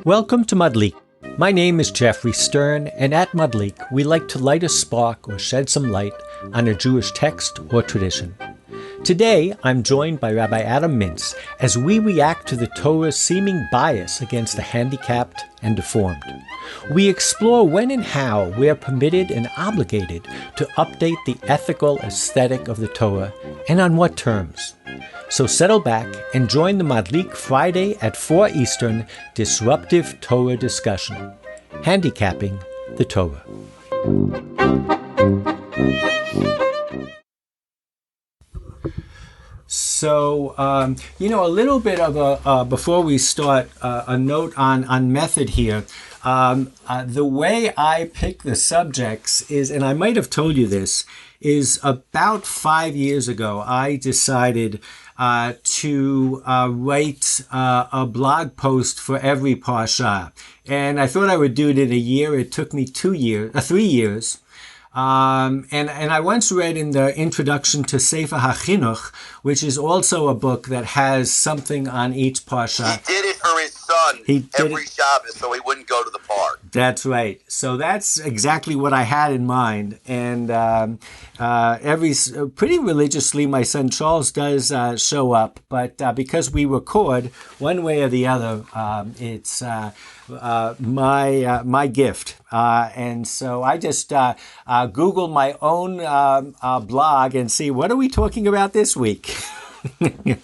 Welcome to Madlik. My name is Geoffrey Stern, and at Madlik, we like to light a spark or shed some light on a Jewish text or tradition. Today, I'm joined by Rabbi Mintz as we react to the Torah's seeming bias against the handicapped and deformed. We explore when and how we are permitted and obligated to update the ethical aesthetic of the Torah, and on what terms. So settle back and join the Madlik Friday at 4 Eastern Disruptive Torah discussion, Handicapping the Torah. So, a little bit of before we start, a note on method here. The way I pick the subjects is, and I might have told you this, is about 5 years ago, I decided to write a blog post for every Parsha. And I thought I would do it in a year. It took me 3 years. And I once read in the introduction to Sefer HaChinuch, which is also a book that has something on each Parsha. He did it for his son every Shabbos so he wouldn't go to the park. That's right. So that's exactly what I had in mind. And pretty religiously, my son Charles does show up. But because we record one way or the other, it's my gift. And so I just Google my own blog and see, what are we talking about this week? And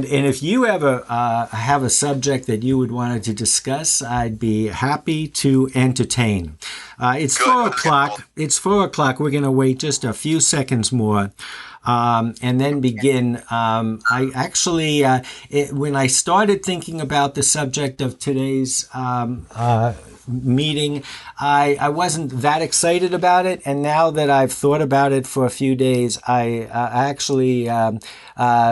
if you ever have a subject that you would want to discuss, I'd be happy to entertain. It's 4 o'clock. It's 4 o'clock. We're going to wait just a few seconds more. And then begin. I actually, when I started thinking about the subject of today's meeting, I wasn't that excited about it. And now that I've thought about it for a few days, I actually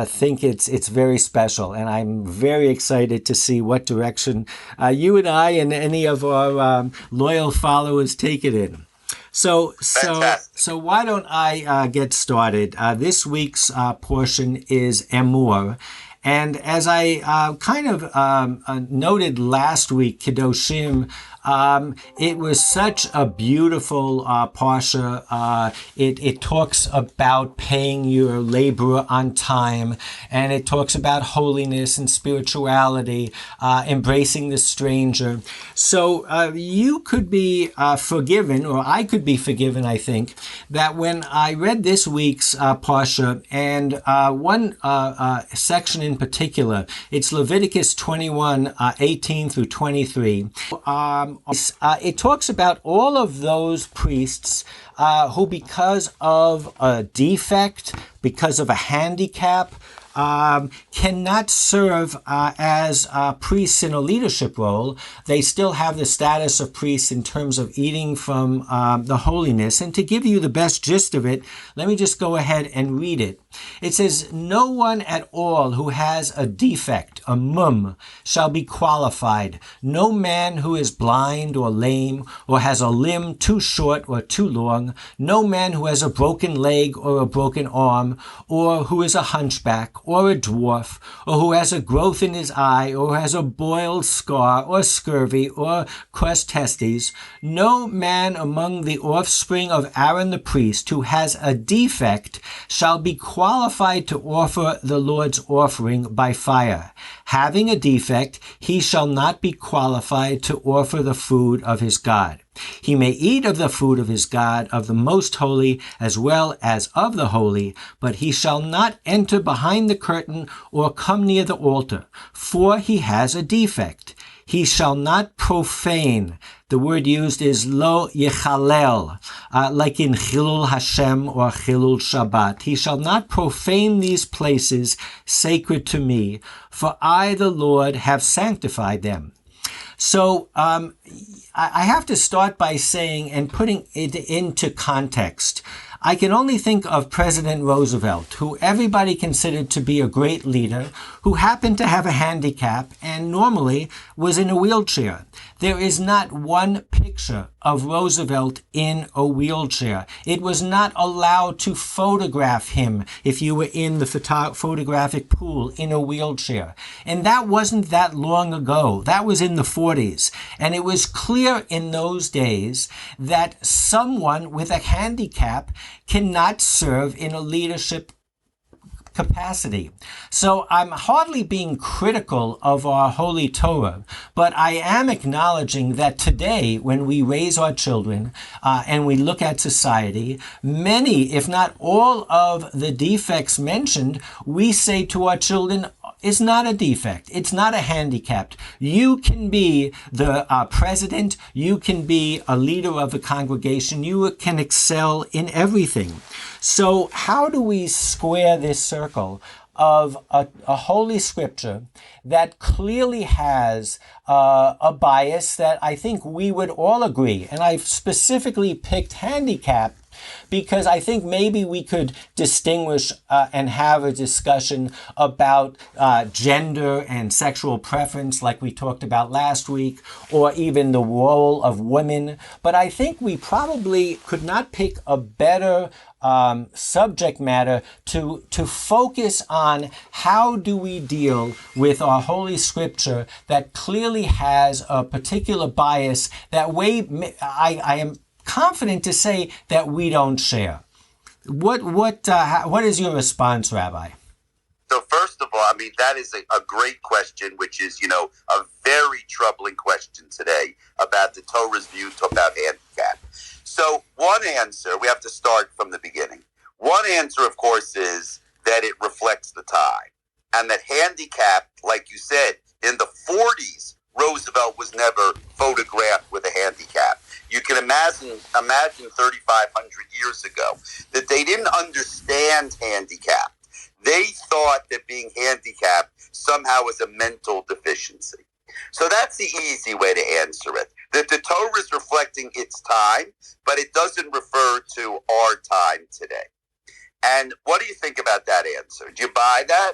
think it's very special. And I'm very excited to see what direction you and I and any of our loyal followers take it in. So why don't I get started? This week's portion is Emor. And as I noted last week, Kedoshim, it was such a beautiful parsha. It talks about paying your laborer on time, and it talks about holiness and spirituality, embracing the stranger. So you could be forgiven, or I could be forgiven, I think, that when I read this week's parsha, and one section in particular, it's Leviticus 21, 18 through 23. It talks about all of those priests who, because of a defect, because of a handicap, cannot serve as priests in a leadership role. They still have the status of priests in terms of eating from the holiness. And to give you the best gist of it, let me just go ahead and read it. It says, "No one at all who has a defect, a mum, shall be qualified. No man who is blind or lame or has a limb too short or too long. No man who has a broken leg or a broken arm, or who is a hunchback or a dwarf, or who has a growth in his eye, or has a boiled scar or scurvy or crushed testes. No man among the offspring of Aaron the priest who has a defect shall be qualified to offer the Lord's offering by fire. Having a defect, he shall not be qualified to offer the food of his God. He may eat of the food of his God, of the most holy as well as of the holy, but he shall not enter behind the curtain or come near the altar, for he has a defect. He shall not profane." The word used is lo yechalel, like in Chilul Hashem or Chilul Shabbat. "He shall not profane these places sacred to me, for I, the Lord, have sanctified them." So I have to start by saying and putting it into context. I can only think of President Roosevelt, who everybody considered to be a great leader, who happened to have a handicap and normally was in a wheelchair. there is not one picture of Roosevelt in a wheelchair. It was not allowed to photograph him if you were in the photographic pool in a wheelchair. And that wasn't that long ago. That was in the 40s. And it was clear in those days that someone with a handicap cannot serve in a leadership capacity. So I'm hardly being critical of our Holy Torah, but I am acknowledging that today, when we raise our children and we look at society, many, if not all of the defects mentioned, we say to our children, is not a defect. It's not a handicapped. You can be the president. You can be a leader of a congregation. You can excel in everything. So how do we square this circle of a holy scripture that clearly has a bias that I think we would all agree? And I've specifically picked handicap because I think maybe we could distinguish and have a discussion about gender and sexual preference like we talked about last week, or even the role of women. But I think we probably could not pick a better subject matter to focus on how do we deal with our Holy Scripture that clearly has a particular bias that I am confident to say that we don't share. What is your response, Rabbi? So first of all, I mean, that is a great question, which is, a very troubling question today about the Torah's view about handicap. So one answer, we have to start from the beginning. One answer, of course, is that it reflects the time. And that handicap, like you said, in the 40s, Roosevelt was never photographed with a handicap. You can imagine 3,500 years ago that they didn't understand handicap. They thought that being handicapped somehow was a mental deficiency. So that's the easy way to answer it. That the Torah is reflecting its time, but it doesn't refer to our time today. And what do you think about that answer? Do you buy that?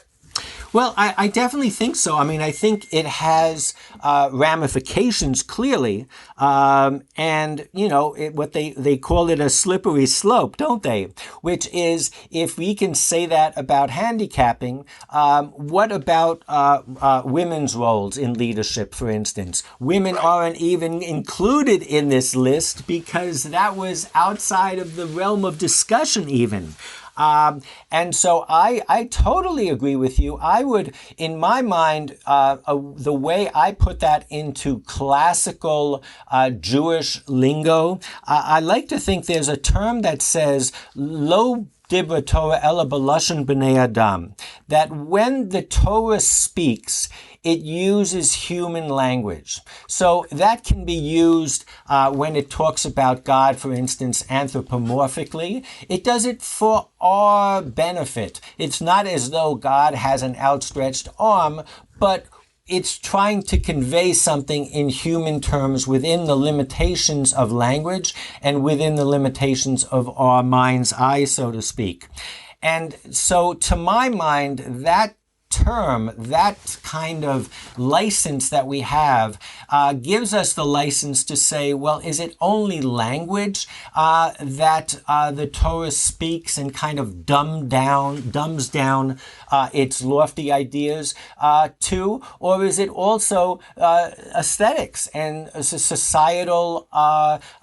Well, I definitely think so. I mean, I think it has ramifications clearly. And, what they call it a slippery slope, don't they? Which is, if we can say that about handicapping, what about women's roles in leadership, for instance? Women aren't even included in this list because that was outside of the realm of discussion even. And so I totally agree with you. I would, in my mind, the way I put that into classical Jewish lingo, I like to think there's a term that says, lo dibra Torah ela b'lashon b'nei adam, that when the Torah speaks, it uses human language. So that can be used when it talks about God, for instance, anthropomorphically. It does it for our benefit. It's not as though God has an outstretched arm, but it's trying to convey something in human terms within the limitations of language and within the limitations of our mind's eye, so to speak. And so to my mind, that term, that kind of license that we have, gives us the license to say, well, is it only language that the Torah speaks and kind of dumbs down its lofty ideas to, or is it also aesthetics and societal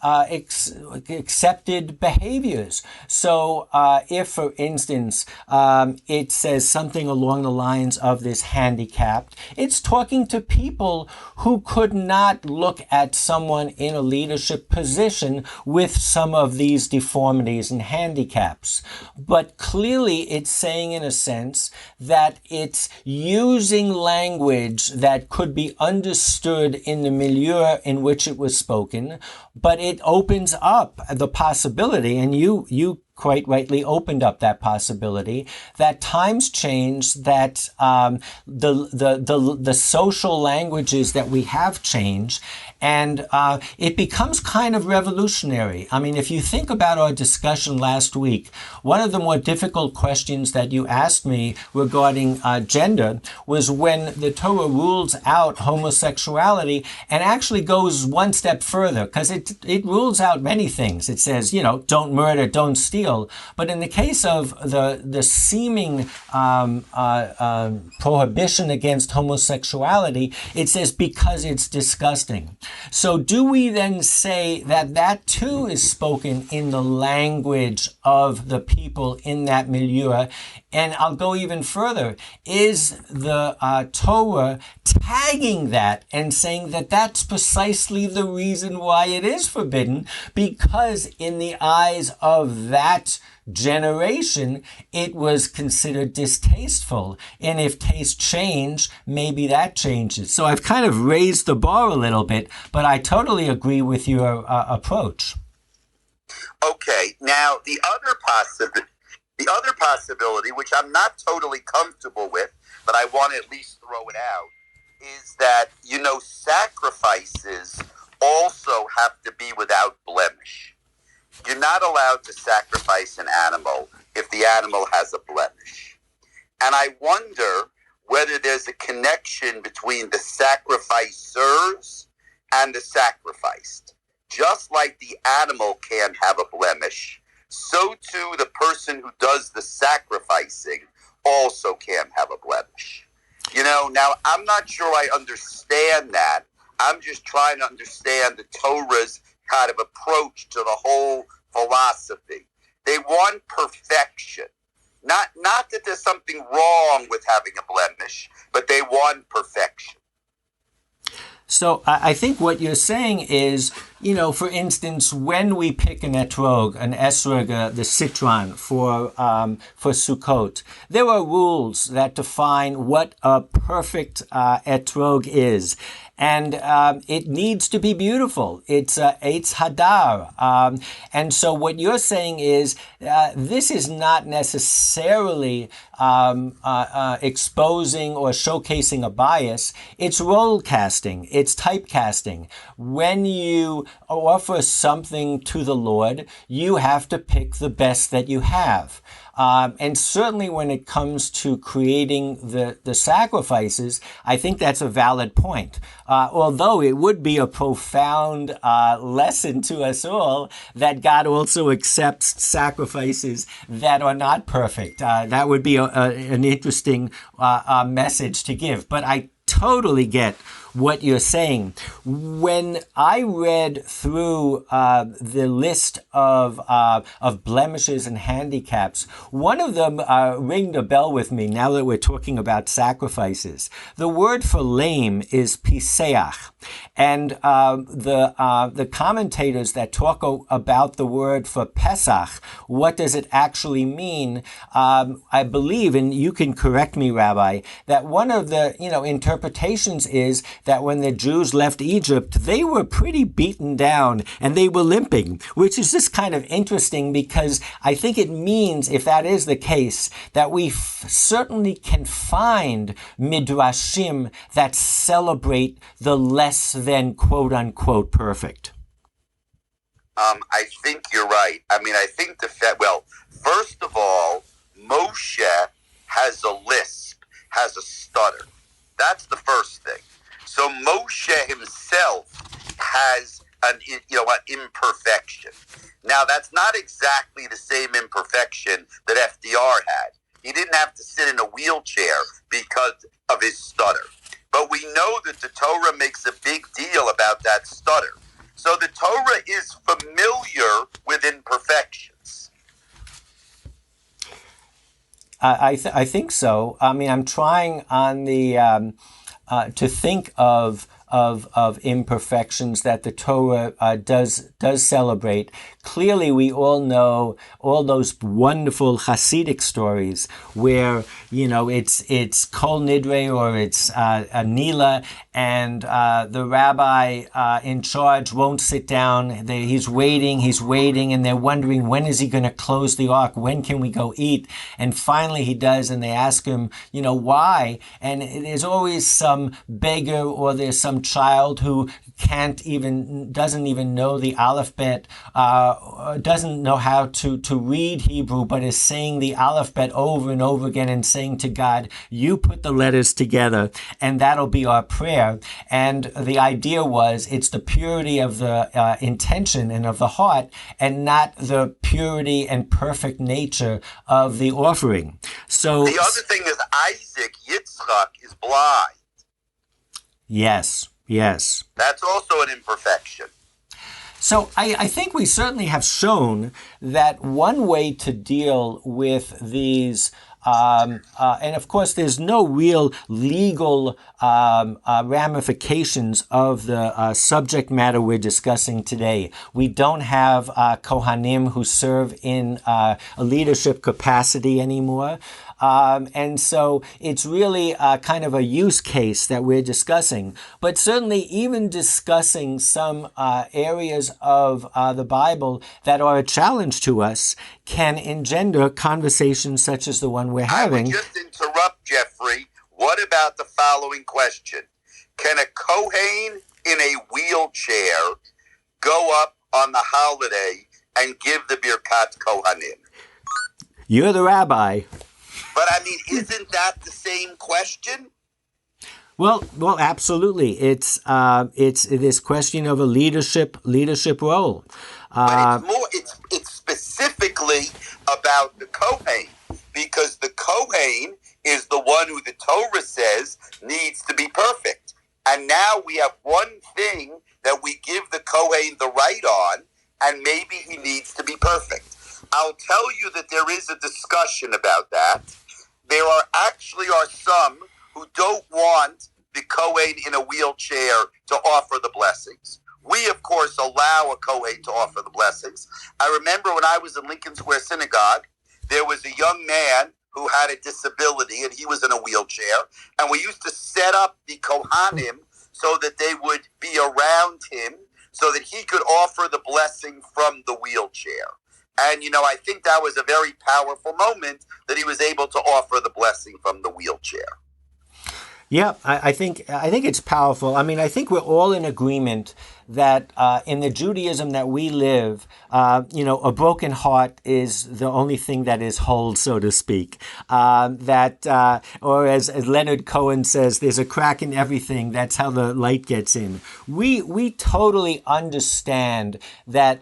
accepted behaviors? So if, for instance, it says something along the lines of this handicapped, it's talking to people who could not look at someone in a leadership position with some of these deformities and handicaps. But clearly it's saying, in a sense, that it's using language that could be understood in the milieu in which it was spoken, but it opens up the possibility, and you quite rightly opened up that possibility that times change, that the social languages that we have changed, and it becomes kind of revolutionary. I mean, if you think about our discussion last week, one of the more difficult questions that you asked me regarding gender was when the Torah rules out homosexuality and actually goes one step further, because it rules out many things. It says, don't murder, don't steal. But in the case of the seeming prohibition against homosexuality, it says because it's disgusting. So do we then say that that too is spoken in the language of the people in that milieu? And I'll go even further. Is the Torah tagging that and saying that that's precisely the reason why it is forbidden? Because in the eyes of that generation, it was considered distasteful. And if tastes change, maybe that changes. So I've kind of raised the bar a little bit, but I totally agree with your approach. Okay, now the other possibility, which I'm not totally comfortable with, but I want to at least throw it out, is that, sacrifices also have to be without blemish. You're not allowed to sacrifice an animal if the animal has a blemish. And I wonder whether there's a connection between the sacrificers and the sacrificed. Just like the animal can't have a blemish, so too the person who does the sacrificing also can't have a blemish. Now I'm not sure I understand that. I'm just trying to understand the Torah's kind of approach to the whole philosophy. They want perfection. Not that there's something wrong with having a blemish, but they want perfection. So I think what you're saying is, for instance, when we pick an etrog, an esrog, the citron for Sukkot, there are rules that define what a perfect etrog is. And it needs to be beautiful. It's Eitz Hadar. And so what you're saying is this is not necessarily exposing or showcasing a bias. It's role casting. It's typecasting. When you offer something to the Lord, you have to pick the best that you have. And certainly when it comes to creating the sacrifices, I think that's a valid point. Although it would be a profound lesson to us all that God also accepts sacrifices that are not perfect. That would be an interesting message to give. But I totally get what you're saying. When I read through the list of blemishes and handicaps, one of them ringed a bell with me now that we're talking about sacrifices. The word for lame is piseach. And the commentators that talk about the word for Pesach, what does it actually mean? I believe, and you can correct me, Rabbi, that one of the interpretations is that when the Jews left Egypt, they were pretty beaten down and they were limping, which is just kind of interesting because I think it means, if that is the case, that we certainly can find midrashim that celebrate the less than quote-unquote perfect. I think you're right. I mean, I think first of all, Moshe has a lisp, has a stutter. That's the first thing. So Moshe himself has an imperfection. Now, that's not exactly the same imperfection that FDR had. He didn't have to sit in a wheelchair because of his stutter. But we know that the Torah makes a big deal about that stutter. So the Torah is familiar with imperfections. I think so. I mean, I'm trying on the to think of imperfections that the Torah does celebrate. clearly we all know all those wonderful Hasidic stories where, it's Kol Nidre or it's a Nila, and the rabbi in charge won't sit down. He's waiting, and they're wondering, when is he going to close the ark? When can we go eat? And finally he does, and they ask him, why? And there's always some beggar or there's some child who doesn't even know the alphabet, doesn't know how to read Hebrew, but is saying the alphabet over and over again and saying to God, you put the letters together and that'll be our prayer. And the idea was it's the purity of the intention and of the heart, and not the purity and perfect nature of the offering. So the other thing is Yitzchak is blind. Yes. That's also an imperfection. So I think we certainly have shown that one way to deal with these, and of course there's no real legal ramifications of the subject matter we're discussing today. We don't have Kohanim who serve in a leadership capacity anymore. And so it's really kind of a use case that we're discussing. But certainly even discussing some areas of the Bible that are a challenge to us can engender conversations such as the one we're having. I would just interrupt, Geoffrey. What about the following question? Can a Kohen in a wheelchair go up on the holiday and give the Birkat Kohanim? You're the rabbi. But I mean, isn't that the same question? Well, absolutely. It's this question of a leadership role. But it's specifically about the Kohen, because the Kohen is the one who the Torah says needs to be perfect. And now we have one thing that we give the Kohen the right on, and maybe he needs to be perfect. I'll tell you that there is a discussion about that. There are some who don't want the Kohen in a wheelchair to offer the blessings. We, of course, allow a Kohen to offer the blessings. I remember when I was in Lincoln Square Synagogue, there was a young man who had a disability, and he was in a wheelchair, and we used to set up the Kohanim so that they would be around him so that he could offer the blessing from the wheelchair. And, I think that was a very powerful moment that he was able to offer the blessing from the wheelchair. Yeah, I think it's powerful. I mean, I think we're all in agreement that in the Judaism that we live, a broken heart is the only thing that is whole, so to speak. Or as Leonard Cohen says, there's a crack in everything. That's how the light gets in. We totally understand that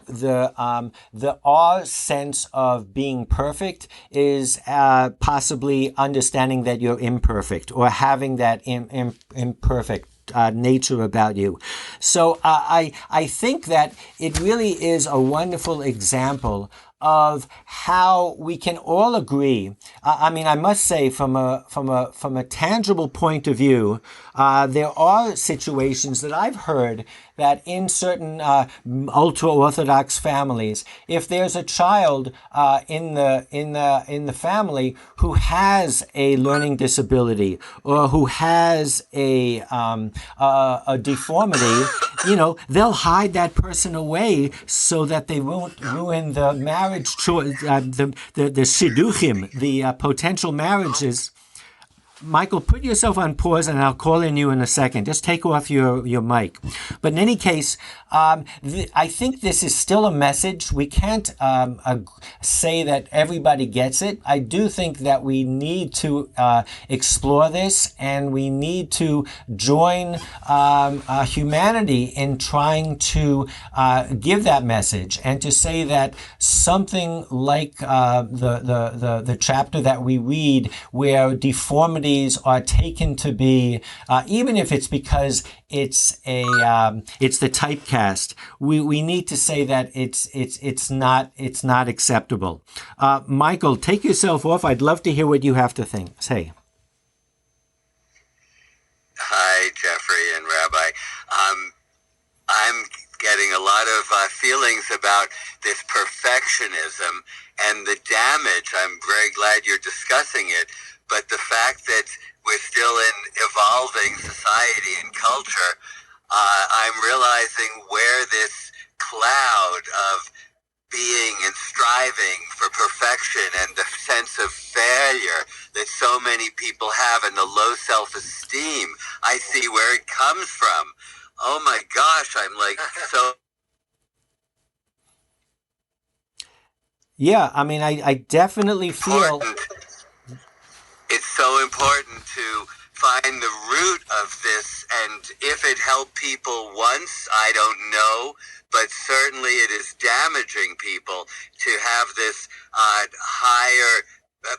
our sense of being perfect is possibly understanding that you're imperfect, or having that imperfect nature about you. So I think that it really is a wonderful example of how we can all agree. I must say, from a tangible point of view, there are situations that I've heard that in certain ultra-Orthodox families, if there's a child in the family who has a learning disability or who has a deformity, they'll hide that person away so that they won't ruin the marriage, the shidduchim, the potential marriages. Michael, put yourself on pause and I'll call in you in a second. Just take off your mic. But in any case, I think this is still a message. We can't say that everybody gets it. I do think that we need to explore this, and we need to join humanity in trying to give that message, and to say that something like the chapter that we read, where deformity are taken to be, even if it's because it's the typecast, we need to say that it's not acceptable. Michael, take yourself off. I'd love to hear what you have to say. Hi, Geoffrey and Rabbi. I'm getting a lot of feelings about this perfectionism and the damage. I'm very glad you're discussing it, but the fact that we're still in evolving society and culture, I'm realizing where this cloud of being and striving for perfection and the sense of failure that so many people have and the low self-esteem, I see where it comes from. Oh my gosh, I'm like so... Yeah, I mean, I definitely feel... It's so important to find the root of this, and if it helped people once, I don't know, but certainly it is damaging people to have this higher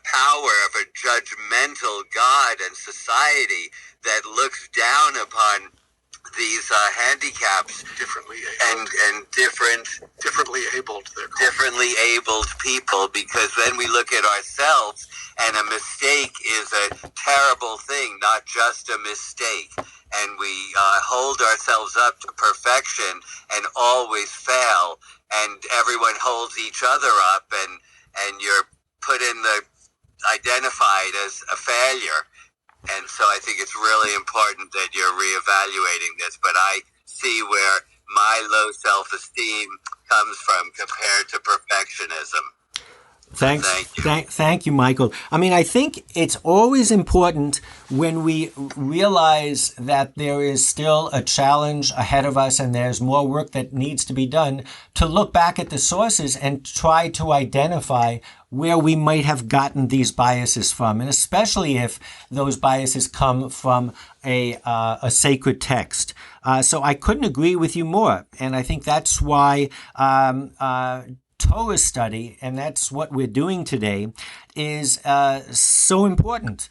power of a judgmental God and society that looks down upon these handicaps, differently abled. and differently abled people, because then we look at ourselves and a mistake is a terrible thing, not just a mistake, and we hold ourselves up to perfection and always fail, and everyone holds each other up, and you're put in the identified as a failure. And so I think it's really important that you're reevaluating this. But I see where my low self-esteem comes from compared to perfectionism. Thanks. Thank you, Michael. I mean, I think it's always important when we realize that there is still a challenge ahead of us and there's more work that needs to be done to look back at the sources and try to identify where we might have gotten these biases from, and especially if those biases come from a sacred text. So I couldn't agree with you more, and I think that's why Torah study, and that's what we're doing today, is so important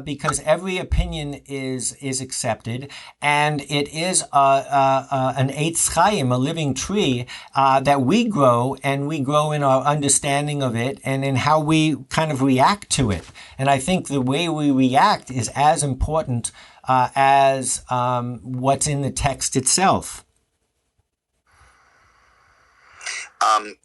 because every opinion is accepted, and it is an Eitz Chaim, a living tree that we grow, and we grow in our understanding of it and in how we kind of react to it. And I think the way we react is as important as what's in the text itself.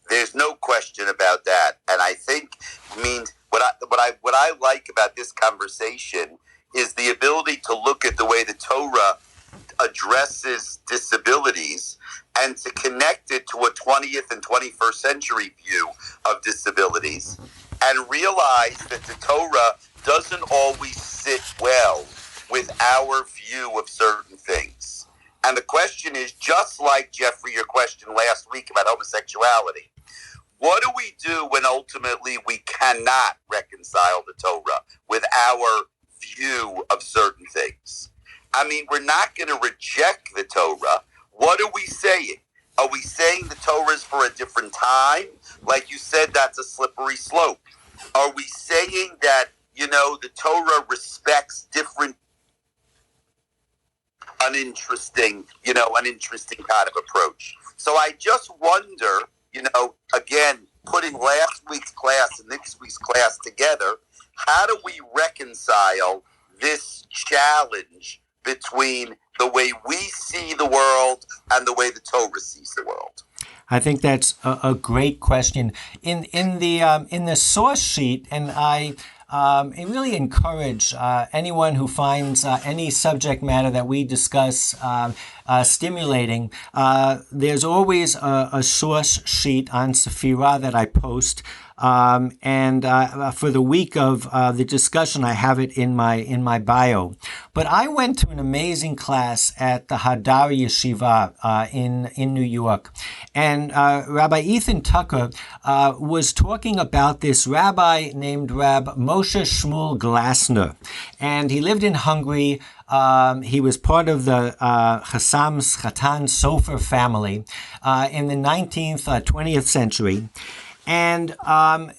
There's no question about that, and I think means what I like about this conversation is the ability to look at the way the Torah addresses disabilities and to connect it to a 20th and 21st century view of disabilities, and realize that the Torah doesn't always sit well with our view of certain things. And the question is, just like, Geoffrey, your question last week about homosexuality, what do we do when ultimately we cannot reconcile the Torah with our view of certain things? I mean, we're not going to reject the Torah. What are we saying? Are we saying the Torah is for a different time? Like you said, that's a slippery slope. Are we saying that, the Torah respects different uninteresting kind of approach? So I just wonder, again, putting last week's class and this week's class together, how do we reconcile this challenge between the way we see the world and the way the Torah sees the world? I think that's a great question. In the source sheet, and I really encourage anyone who finds any subject matter that we discuss stimulating. There's always a source sheet on Sephirah that I post, and for the week of the discussion, I have it in my bio. But I went to an amazing class at the Hadar Yeshiva in New York, and Rabbi Ethan Tucker was talking about this rabbi named Rab Moshe Shmuel Glasner, and he lived in Hungary. He was part of the Chassam's Chatan Sofer family in the 19th, 20th century. And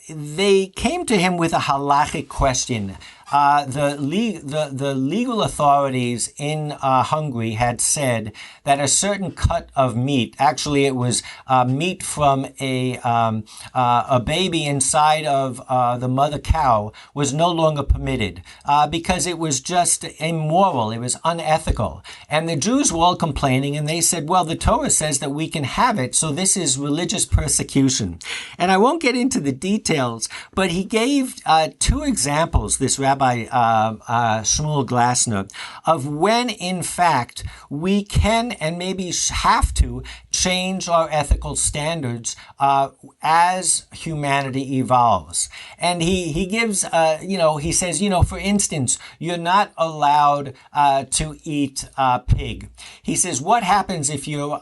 they came to him with a halachic question. the legal authorities in Hungary had said that a certain cut of meat, actually it was meat from a baby inside of the mother cow, was no longer permitted because it was just immoral. It was unethical. And the Jews were all complaining, and they said, well, the Torah says that we can have it, so this is religious persecution. And I won't get into the details, but he gave two examples, this Rabbi Shmuel Glasner, of when, in fact, we can and maybe have to change our ethical standards as humanity evolves. And he gives, he says, for instance, you're not allowed to eat pig. He says, what happens if you're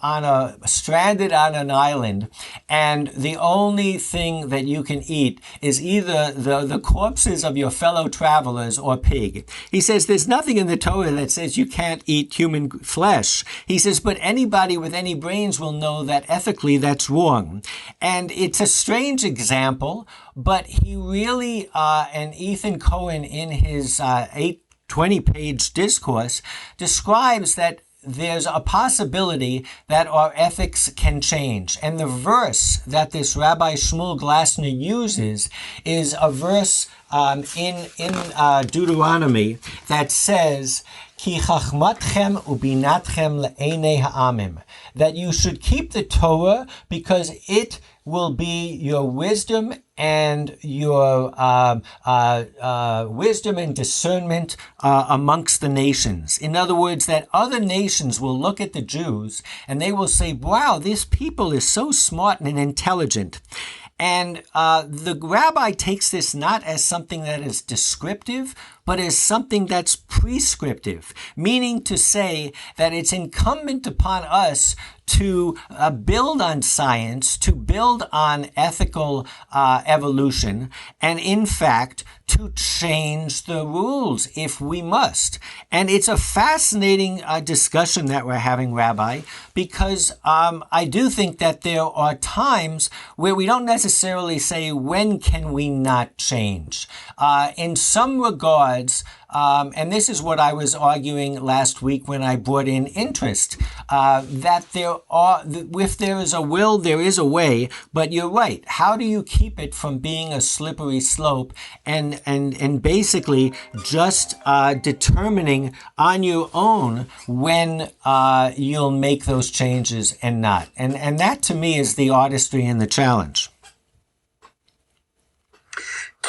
stranded on an island and the only thing that you can eat is either the corpses of your fellow travelers or pig? He says, there's nothing in the Torah that says you can't eat human flesh. He says, but anybody with any brains will know that ethically that's wrong. And it's a strange example, but he really, and Ethan Cohen in his 20-page discourse describes that there's a possibility that our ethics can change. And the verse that this Rabbi Shmuel Glasner uses is a verse in Deuteronomy that says, Ki chachmatchem ubinatchem le'enei ha'amim, that you should keep the Torah because it will be your wisdom and your wisdom and discernment amongst the nations. In other words, that other nations will look at the Jews and they will say, wow, this people is so smart and intelligent. And the rabbi takes this not as something that is descriptive, but as something that's prescriptive, meaning to say that it's incumbent upon us to build on science, to build on ethical evolution, and in fact, to change the rules if we must. And it's a fascinating discussion that we're having, Rabbi, because I do think that there are times where we don't necessarily say, when can we not change? In some regards, and this is what I was arguing last week when I brought in interest, that if there is a will, there is a way, but you're right. How do you keep it from being a slippery slope and basically just determining on your own when you'll make those changes and not? And that to me is the artistry and the challenge.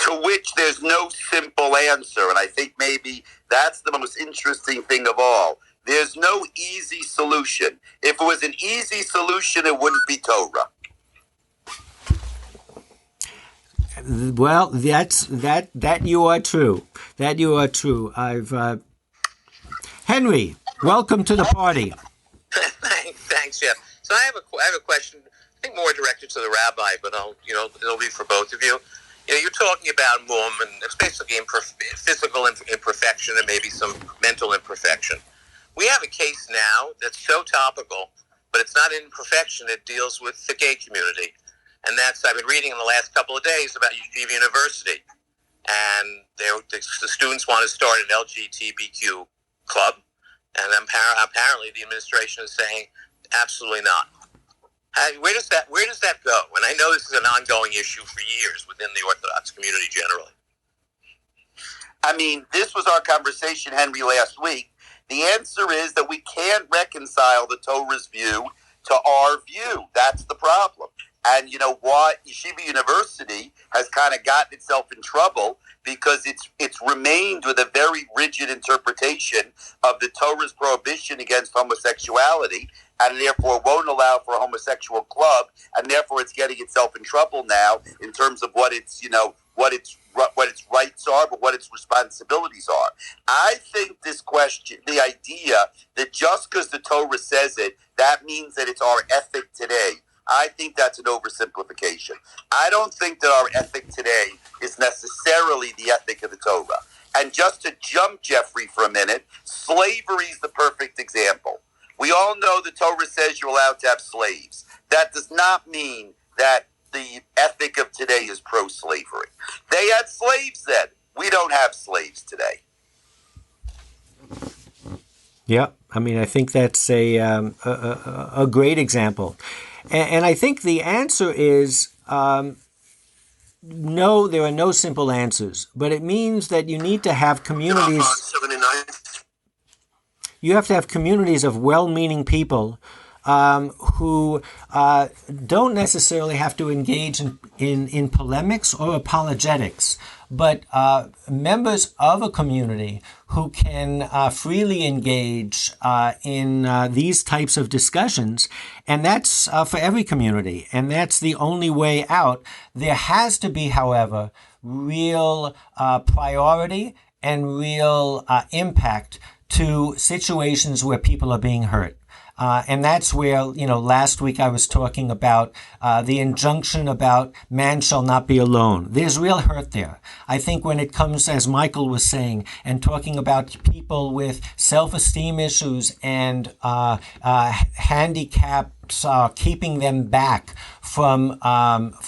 To which there's no simple answer, and I think maybe that's the most interesting thing of all. There's no easy solution. If it was an easy solution, it wouldn't be Torah. Well, that you are true. That you are true. Henry, welcome to the party. Thanks, Jeff. So I have a question. I think more directed to the rabbi, but it'll be for both of you. You're talking about mum, and it's basically physical imperfection and maybe some mental imperfection. We have a case now that's so topical, but it's not imperfection. It deals with the gay community. And I've been reading in the last couple of days about Yeshiva University. And the students want to start an LGBTQ club. And apparently the administration is saying, absolutely not. Where does that go? And I know this is an ongoing issue for years within the Orthodox community generally. I mean, this was our conversation, Henry, last week. The answer is that we can't reconcile the Torah's view to our view. That's the problem. And you know what? Yeshiva University has kind of gotten itself in trouble because it's remained with a very rigid interpretation of the Torah's prohibition against homosexuality, and therefore won't allow for a homosexual club, and therefore it's getting itself in trouble now in terms of what its rights are, but what its responsibilities are. I think this question, the idea that just because the Torah says it, that means that it's our ethic today. I think that's an oversimplification. I don't think that our ethic today is necessarily the ethic of the Torah. And just to jump, Geoffrey, for a minute, slavery is the perfect example. We all know the Torah says you're allowed to have slaves. That does not mean that the ethic of today is pro-slavery. They had slaves then. We don't have slaves. slaves today. Yeah, I mean, I think that's a great example. And I think the answer is no, there are no simple answers, but it means that you need to have communities. You have to have communities of well-meaning people who don't necessarily have to engage in polemics or apologetics, but members of a community who can freely engage in these types of discussions. And that's for every community. And that's the only way out. There has to be, however, real priority and real impact to situations where people are being hurt. And that's where, last week I was talking about the injunction about man shall not be alone. There's real hurt there. I think when it comes, as Michael was saying, and talking about people with self-esteem issues and handicaps, keeping them back from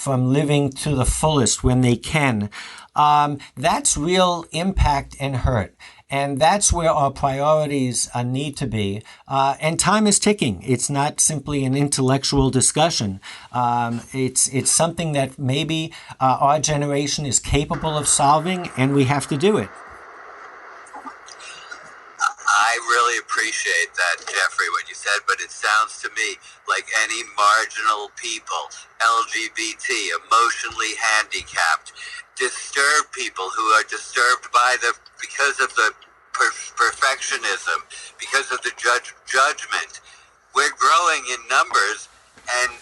living to the fullest when they can, that's real impact and hurt. And that's where our priorities need to be. And time is ticking. It's not simply an intellectual discussion. It's something that maybe our generation is capable of solving, and we have to do it. I really appreciate that, Geoffrey, what you said, but it sounds to me like any marginal people, LGBT, emotionally handicapped, disturbed people who are disturbed because of the perfectionism, because of the judgment. We're growing in numbers, and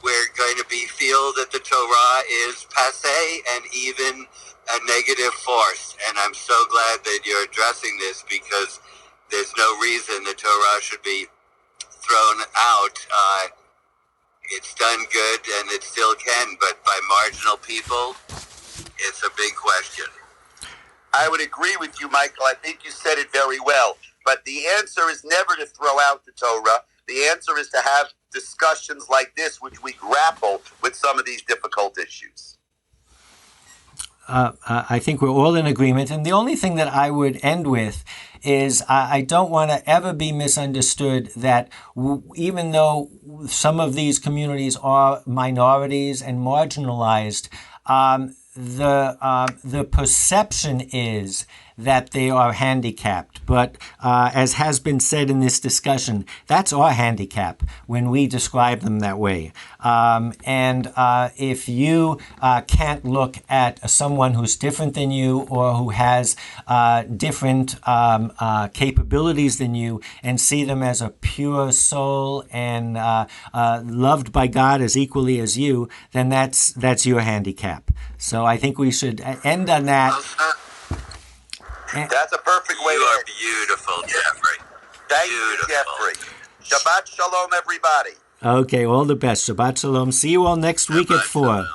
we're going to feel that the Torah is passé and even a negative force. And I'm so glad that you're addressing this, because there's no reason the Torah should be thrown out. It's done good, and it still can, but by marginal people, it's a big question. I would agree with you, Michael. I think you said it very well. But the answer is never to throw out the Torah. The answer is to have discussions like this, which we grapple with some of these difficult issues. I think we're all in agreement. And the only thing that I would end with is I don't want to ever be misunderstood that even though some of these communities are minorities and marginalized, the perception is that they are handicapped. But as has been said in this discussion, that's our handicap when we describe them that way. And if you can't look at someone who's different than you or who has different capabilities than you and see them as a pure soul and loved by God as equally as you, then that's your handicap. So I think we should end on that. That's a perfect way. You are beautiful, Geoffrey. Thank you, Geoffrey. Shabbat shalom, everybody. Okay, all the best. Shabbat shalom. See you all next week at 4.